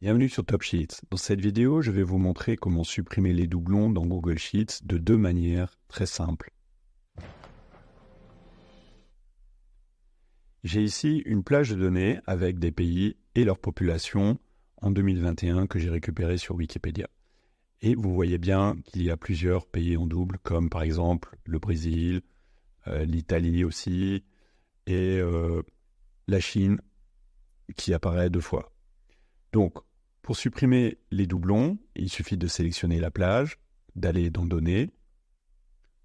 Bienvenue sur Top Sheets. Dans cette vidéo, je vais vous montrer comment supprimer les doublons dans Google Sheets de deux manières très simples. J'ai ici une plage de données avec des pays et leur population en 2021 que j'ai récupéré sur Wikipédia. Et vous voyez bien qu'il y a plusieurs pays en double, comme par exemple le Brésil, l'Italie aussi, et la Chine qui apparaît deux fois. Donc, pour supprimer les doublons, il suffit de sélectionner la plage, d'aller dans Données,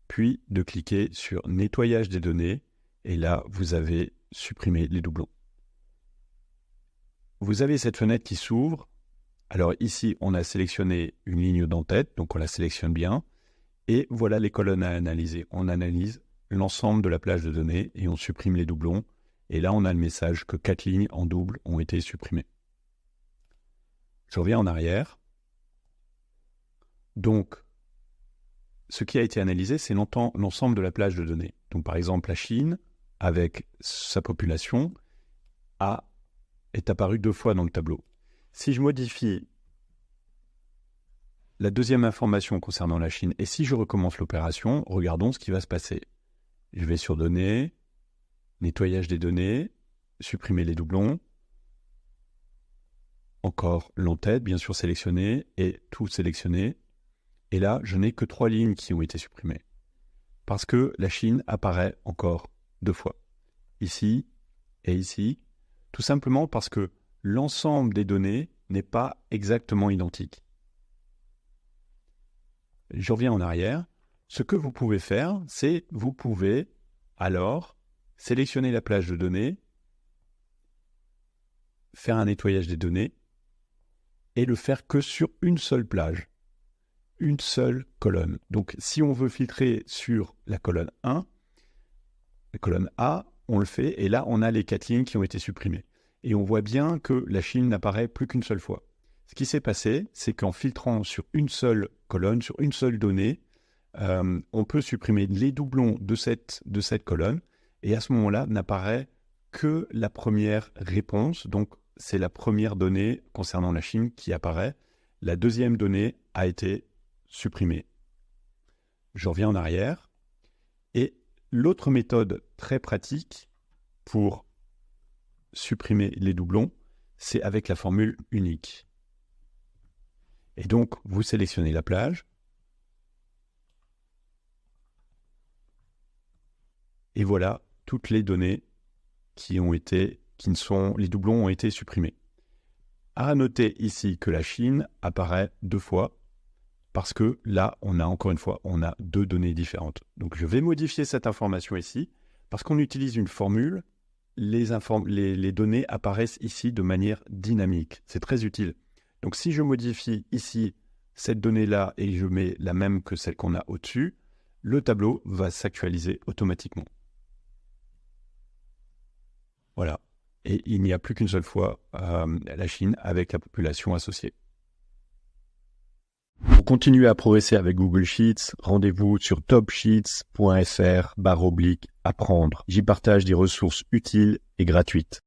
puis de cliquer sur Nettoyage des données, et là, vous avez supprimé les doublons. Vous avez cette fenêtre qui s'ouvre. Alors ici, on a sélectionné une ligne d'en-tête, donc on la sélectionne bien, et voilà les colonnes à analyser. On analyse l'ensemble de la plage de données et on supprime les doublons, et là, on a le message que 4 lignes en double ont été supprimées. Je reviens en arrière. Donc, ce qui a été analysé, c'est l'ensemble de la plage de données. Donc, par exemple, la Chine, avec sa population, est apparue deux fois dans le tableau. Si je modifie la deuxième information concernant la Chine, et si je recommence l'opération, regardons ce qui va se passer. Je vais sur Données, Nettoyage des données, supprimer les doublons, encore l'en-tête, bien sûr sélectionné, et tout sélectionné. Et là, je n'ai que 3 lignes qui ont été supprimées. Parce que la Chine apparaît encore deux fois. Ici et ici. Tout simplement parce que l'ensemble des données n'est pas exactement identique. Je reviens en arrière. Ce que vous pouvez faire, c'est vous pouvez alors sélectionner la plage de données, faire un nettoyage des données, et le faire que sur une seule plage, une seule colonne. Donc, si on veut filtrer sur la colonne 1, la colonne A, on le fait, et là, on a les 4 lignes qui ont été supprimées. Et on voit bien que la Chine n'apparaît plus qu'une seule fois. Ce qui s'est passé, c'est qu'en filtrant sur une seule colonne, sur une seule donnée, on peut supprimer les doublons de cette colonne, et à ce moment-là, n'apparaît que la première réponse, donc c'est la première donnée concernant la Chine qui apparaît. La deuxième donnée a été supprimée. Je reviens en arrière. Et l'autre méthode très pratique pour supprimer les doublons, c'est avec la formule unique. Et donc, vous sélectionnez la plage. Et voilà toutes les données les doublons ont été supprimés. À noter ici que la Chine apparaît deux fois, parce que là, on a deux données différentes. Donc, je vais modifier cette information ici, parce qu'on utilise une formule, les données apparaissent ici de manière dynamique. C'est très utile. Donc, si je modifie ici cette donnée-là et je mets la même que celle qu'on a au-dessus, le tableau va s'actualiser automatiquement. Voilà. Et il n'y a plus qu'une seule fois la Chine avec la population associée. Pour continuer à progresser avec Google Sheets, rendez-vous sur topsheets.fr/apprendre. J'y partage des ressources utiles et gratuites.